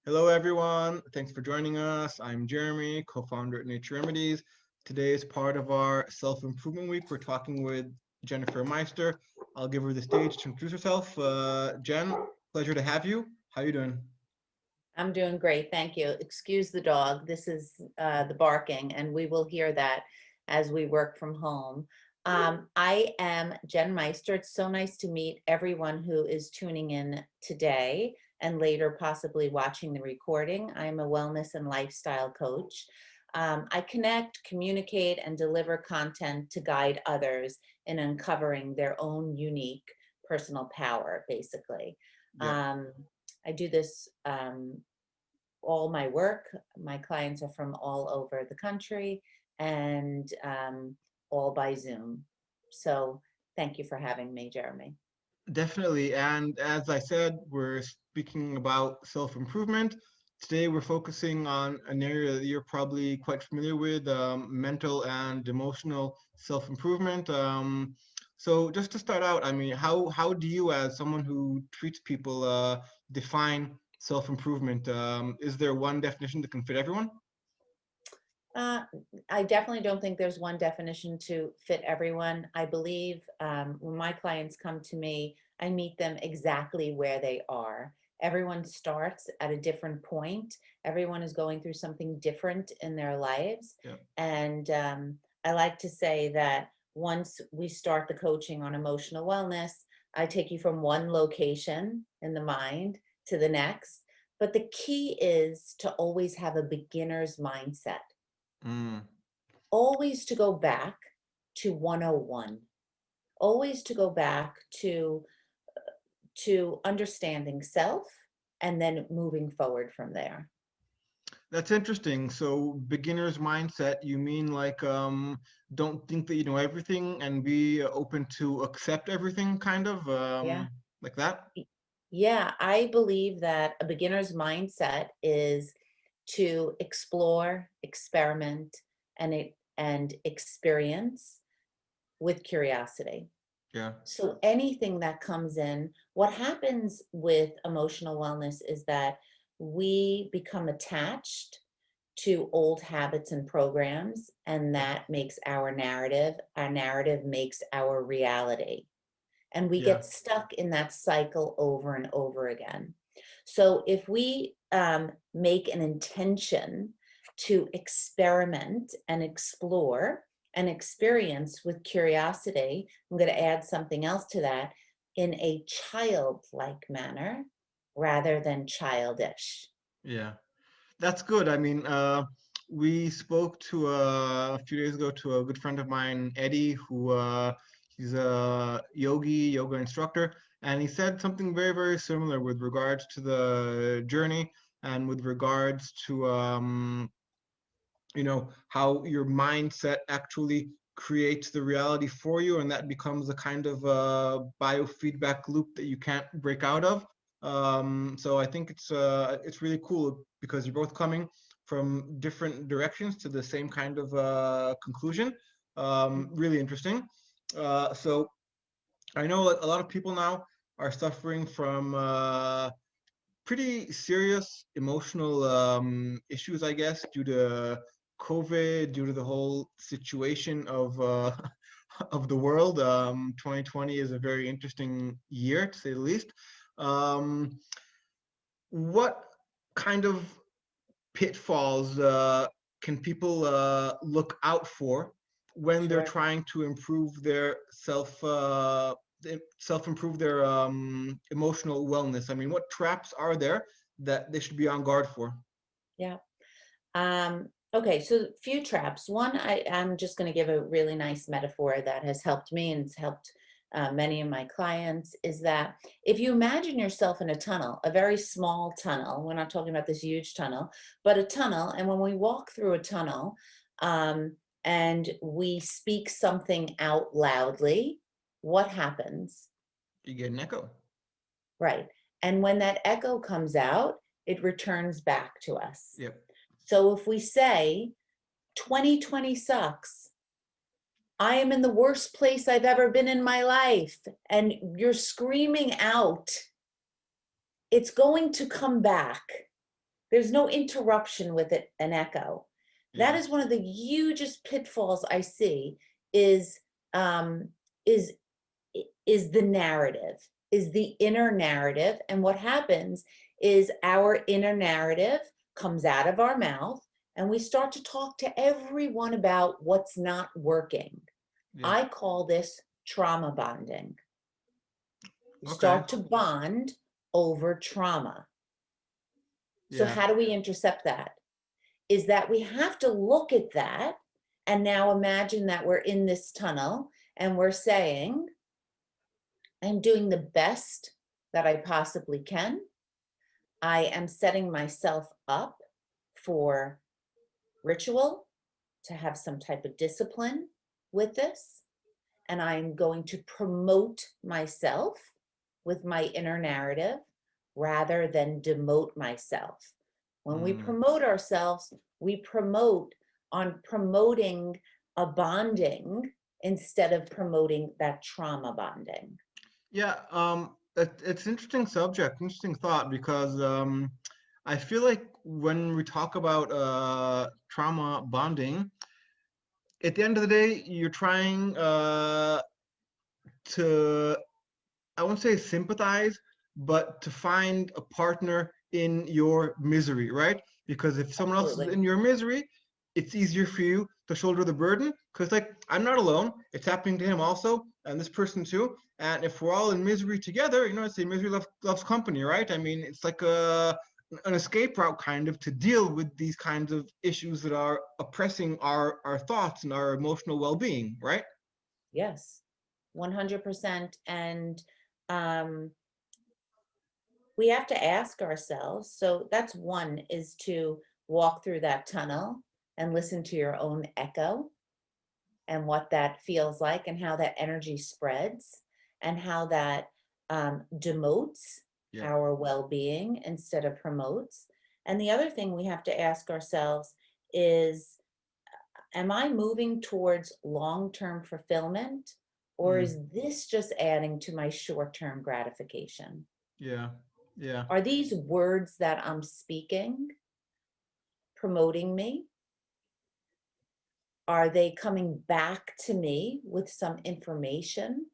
Hello, everyone. Thanks for joining us. I'm Jeremy, co-founder at Nature Remedies. Today is part of our self-improvement week. We're talking with Jennifer Meister. I'll give her the stage to introduce herself. Jen, pleasure to have you. How you doing? I'm doing great, thank you. Excuse the dog. This is the barking, and we will hear that as we work from home. I am Jen Meister. It's so nice to meet everyone who is tuning in today and later possibly watching the recording. I'm a wellness and lifestyle coach. I connect, communicate, and deliver content to guide others in uncovering their own unique personal power, basically. Yeah, Um, I do this all my work. My clients are from all over the country and all by Zoom. So thank you for having me, Jeremy. definitely. And as I said, we're speaking about self-improvement. Today, we're focusing on an area that you're probably quite familiar with, mental and emotional self-improvement. So just to start out, I mean, how do you, as someone who treats people, define self-improvement? Is there one definition that can fit everyone? Uh, I definitely don't think there's one definition to fit everyone. I believe when my clients come to me, I meet them exactly where they are. Everyone starts at a different point. Everyone is going through something different in their lives. Yeah. And I like to say that once we start the coaching on emotional wellness, I take you from one location in the mind to the next. But the key is to always have a beginner's mindset, Mm, always to go back to 101, always to go back to understanding self and then moving forward from there. that's interesting. So beginner's mindset, you mean like don't think that you know everything and be open to accept everything, kind of Yeah. like that? Yeah, I believe that a beginner's mindset is to explore, experiment, and experience with curiosity. Yeah. So anything that comes in, what happens with emotional wellness is that we become attached to old habits and programs, and Yeah. that makes our narrative. Our narrative makes our reality. And we Yeah. get stuck in that cycle over and over again. So if we make an intention to experiment and explore and experience with curiosity, I'm going to add something else to that, in a childlike manner rather than childish. Yeah. That's good. I mean, we spoke to a few days ago to a good friend of mine, Eddie, who he's a yoga instructor, and he said something very, very similar with regards to the journey and with regards to how your mindset actually creates the reality for you, and that becomes a kind of biofeedback loop that you can't break out of. So I think it's really cool because you're both coming from different directions to the same kind of conclusion. Really interesting. So I know a lot of people now are suffering from pretty serious emotional issues, I guess, due to COVID, due to the whole situation of of the world. 2020 is a very interesting year, to say the least. Um, what kind of pitfalls can people look out for when they're Sure. trying to improve their self improve their emotional wellness? I mean, what traps are there that they should be on guard for? Yeah. Okay, so few traps. One, I'm just going to give a really nice metaphor that has helped me and it's helped many of my clients, is that if you imagine yourself in a tunnel, a very small tunnel, we're not talking about this huge tunnel, but a tunnel, and when we walk through a tunnel um, and we speak something out loudly, what happens? You get an echo. Right. And when that echo comes out, it returns back to us. Yep. So if we say 2020 sucks, I am in the worst place I've ever been in my life, and you're screaming out, it's going to come back. There's no interruption with it, an echo. That Yeah. is one of the hugest pitfalls I see is um, is is the narrative, is the inner narrative. And what happens is our inner narrative comes out of our mouth and we start to talk to everyone about what's not working. Yeah. I call this trauma bonding. We Okay. start to bond over trauma. So Yeah. how do we intercept that? Is that we have to look at that and now imagine that we're in this tunnel and we're saying, I'm doing the best that I possibly can. I am setting myself up for ritual, to have some type of discipline with this. And I'm going to promote myself with my inner narrative rather than demote myself. When we Mm. promote ourselves, we promote on promoting a bonding instead of promoting that trauma bonding. Yeah, it's interesting subject, interesting thought because I feel like when we talk about trauma bonding, at the end of the day, you're trying to, I won't say sympathize, but to find a partner in your misery, right? Because if someone else is Absolutely. in your misery, it's easier for you to shoulder the burden. Because, like, I'm not alone. It's happening to him also, and this person too. And if we're all in misery together, you know, it's a misery loves company, right? I mean, it's like an escape route kind of to deal with these kinds of issues that are oppressing our thoughts and our emotional well-being, right? Yes, 100%. And um, we have to ask ourselves. So that's one, is to walk through that tunnel and listen to your own echo and what that feels like and how that energy spreads and how that demotes Yeah. our well-being instead of promotes. And the other thing we have to ask ourselves is, am I moving towards long-term fulfillment, or Mm. is this just adding to my short-term gratification? Yeah. Yeah. Are these words that I'm speaking promoting me? Are they coming back to me with some information?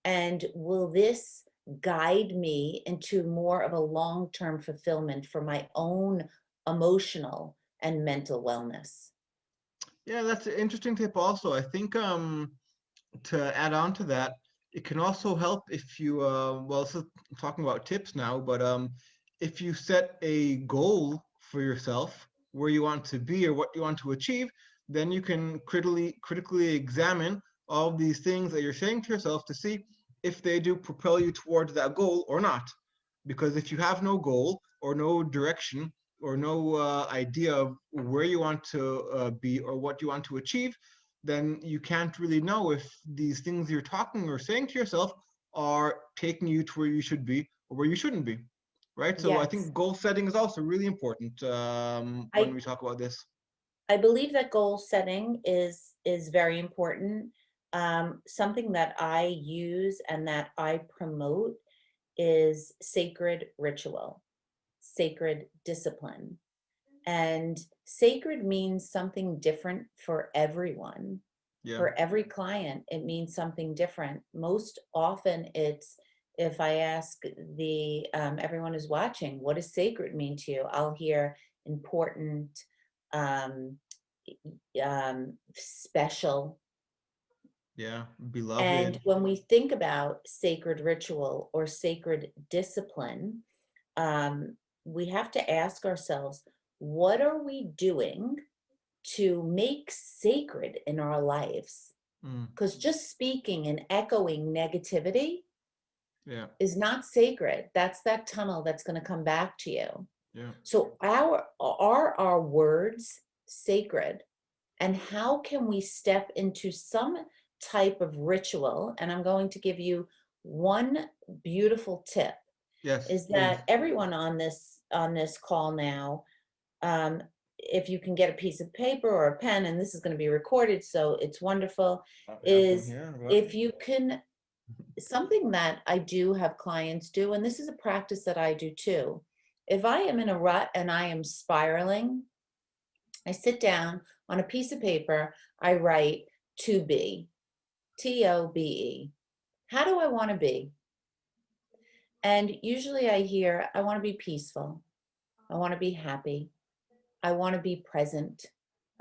And will this guide me into more of a long-term fulfillment for my own emotional and mental wellness? Yeah, that's an interesting tip also. I think to add on to that, it can also help if you well, so I'm talking about tips now, but if you set a goal for yourself where you want to be or what you want to achieve, then you can critically examine all of these things that you're saying to yourself to see if they do propel you towards that goal or not. Because if you have no goal or no direction or no idea of where you want to be or what you want to achieve, then you can't really know if these things you're talking or saying to yourself are taking you to where you should be or where you shouldn't be. Right. So I Yes. think goal setting is also really important when I we talk about this. I believe that goal setting is very important. Something that I use and that I promote is sacred ritual, sacred discipline. And sacred means something different for everyone. Yeah. For every client, it means something different. Most often, it's, if I ask the everyone who's watching, what does sacred mean to you? I'll hear important, um, special. Yeah. And Beloved. when we think about sacred ritual or sacred discipline, um, we have to ask ourselves, what are we doing to make sacred in our lives? Mm. Because just speaking and echoing negativity Yeah. is not sacred. That's that tunnel that's going to come back to you. Yeah. So are our words sacred? And how can we step into some type of ritual? And I'm going to give you one beautiful tip, Yes, is please. that everyone on this call now, um, if you can get a piece of paper or a pen, and this is going to be recorded, so it's wonderful, I have one is here. What? if you can, something that I do have clients do, and this is a practice that I do too, If I am in a rut and I am spiraling, I sit down on a piece of paper, I write to be, TOBE. How do I want to be? And usually I hear, I want to be peaceful. I want to be happy. I want to be present.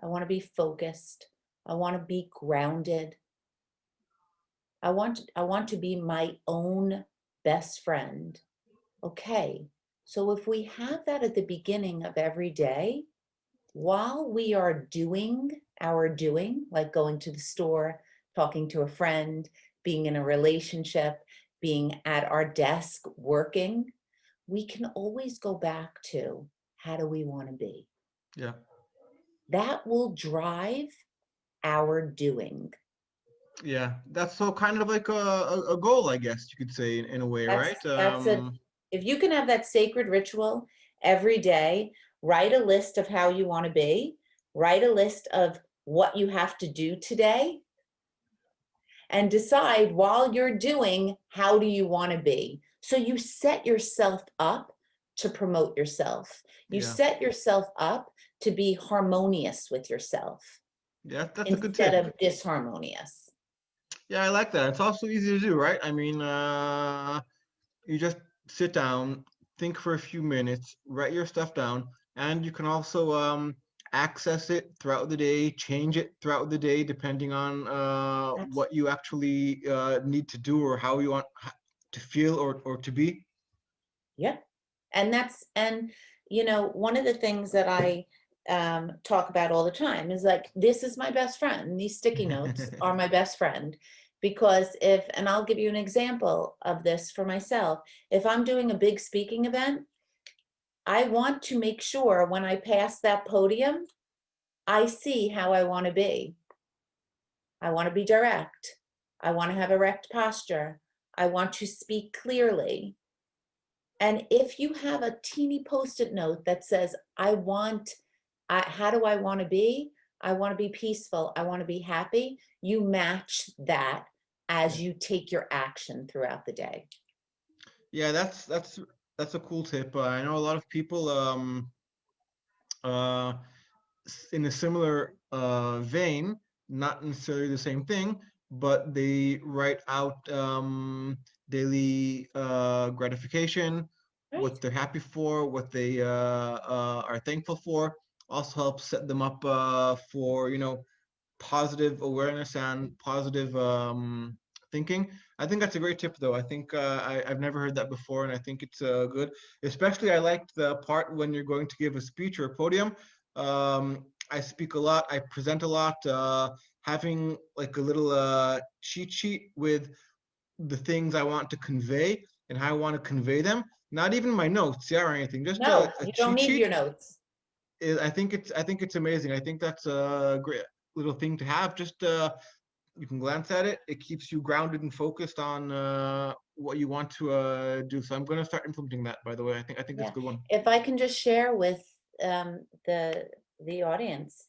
I want to be focused. I want to be grounded. I want to be my own best friend. Okay. So if we have that at the beginning of every day, while we are doing our doing, like going to the store, talking to a friend, being in a relationship, being at our desk working, we can always go back to how do we want to be? Yeah. That will drive our doing. Yeah, that's so kind of like a goal, I guess you could say, in a way, That's right? that's a if you can have that sacred ritual every day, write a list of how you want to be, write a list of what you have to do today, and decide while you're doing how do you want to be. So you set yourself up to promote yourself. You Yeah, set yourself up to be harmonious with yourself yeah, that's a good instead tip. of disharmonious. Yeah, I like that. It's also easy to do, right? I mean, you just sit down, think for a few minutes, write your stuff down, and you can also access it throughout the day, change it throughout the day, depending on Abs- what you actually need to do or how you want to feel or to be. Yeah. And you know, one of the things that I talk about all the time is like, this is my best friend. These sticky notes are my best friend. Because if, and I'll give you an example of this for myself, if I'm doing a big speaking event, I want to make sure when I pass that podium, I see how I want to be. I want to be direct. I want to have erect posture. I want to speak clearly. And if you have a teeny post-it note that says, how do I want to be? I want to be peaceful. I want to be happy. You match that as you take your action throughout the day. Yeah, that's a cool tip. I know a lot of people uh in a similar vein, not necessarily the same thing, but they write out daily gratification, Right? what they're happy for, what they are thankful for. Also helps set them up for, positive awareness and positive thinking. I think that's a great tip, though. I think I've never heard that before, and I think it's good. Especially, I liked the part when you're going to give a speech or a podium. I speak a lot. I present a lot. Having like a little cheat sheet with the things I want to convey and how I want to convey them. Not even my notes, yeah, or anything. Just No, a you don't cheat need sheet your notes. I think it's amazing. I think that's a great little thing to have. Just you can glance at it. It keeps you grounded and focused on what you want to do. So I'm going to start implementing that. By the way, I think that's Yeah. a good one. If I can just share with the audience,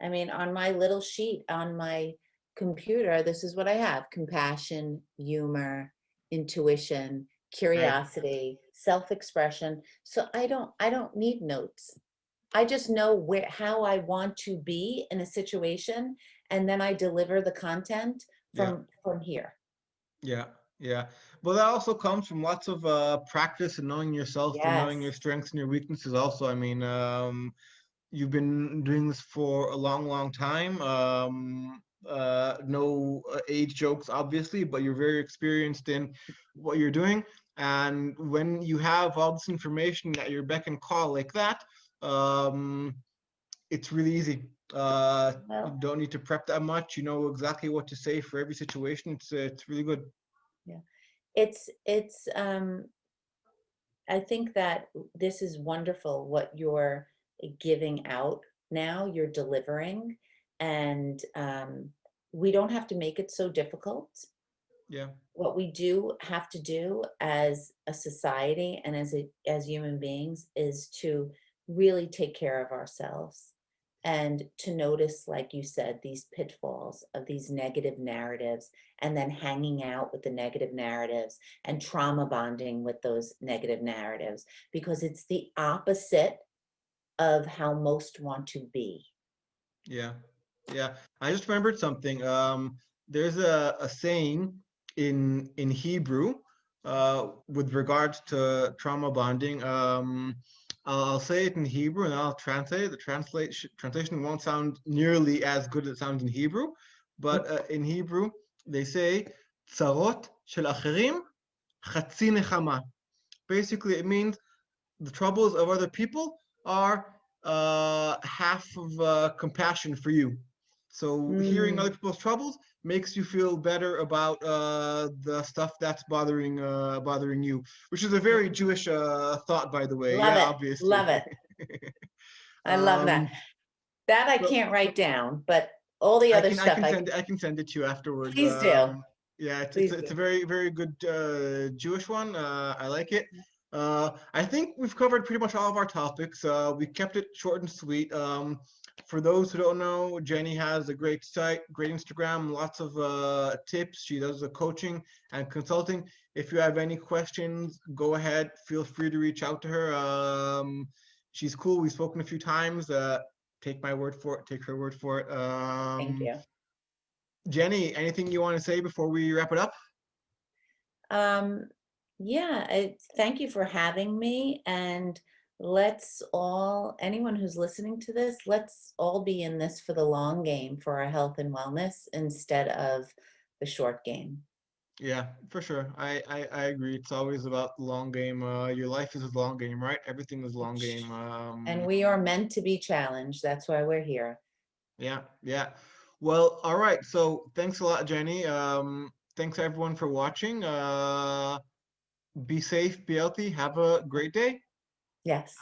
I mean, on my little sheet on my computer, this is what I have: compassion, humor, intuition, Right. curiosity, self-expression. So I don't need notes. I just know how I want to be in a situation, and then I deliver the content Yeah. from here. Yeah. Yeah. But that also comes from lots of practice and knowing yourself and knowing Yes. your strengths and your weaknesses. Also, I mean, you've been doing this for a long, long time. No age jokes, obviously, but you're very experienced in what you're doing. And when you have all this information at your beck and call like that, um, it's really easy. You Well, don't need to prep that much. You know exactly what to say for every situation. It's really good. yeah. It's I think that this is wonderful what you're giving out now, you're delivering, and we don't have to make it so difficult. Yeah, What we do have to do as a society and as human beings is to really take care of ourselves and to notice, like you said, these pitfalls of these negative narratives, and then hanging out with the negative narratives and trauma bonding with those negative narratives, because it's the opposite of how most want to be. Yeah, yeah. I just remembered something. There's a saying in Hebrew with regards to trauma bonding. I'll say it in Hebrew and I'll translate it. The translation won't sound nearly as good as it sounds in Hebrew, but in Hebrew they say "Tzarot shel acherim chatzi nechama." Basically, it means the troubles of other people are half of compassion for you. So hearing other Mm, people's troubles makes you feel better about the stuff that's bothering you, which is a very Jewish thought, by the way. love Yeah, it, obviously. love it. I love that. um, That I so can't write down, but all the other I stuff can I send it to you afterwards. please do. Yeah, Please it's do. a very good Jewish one. I like it. I think we've covered pretty much all of our topics. We kept it short and sweet. For those who don't know, Jenny has a great site, great Instagram, lots of tips. She does the coaching and consulting. If you have any questions, go ahead. Feel free to reach out to her. She's cool. We've spoken a few times. Take my word for it. Take her word for it. Thank you. Jenny, anything you want to say before we wrap it up? Um, yeah, thank you for having me. And let's all, anyone who's listening to this, let's all be in this for the long game for our health and wellness instead of the short game. Yeah, for sure. I agree. It's always about the long game. Your life is a long game, right? Everything is a long game. And we are meant to be challenged. That's why we're here. Yeah, yeah. Well, all right. So thanks a lot, Jenny. Thanks everyone for watching. Be safe, be healthy. Have a great day. Yes.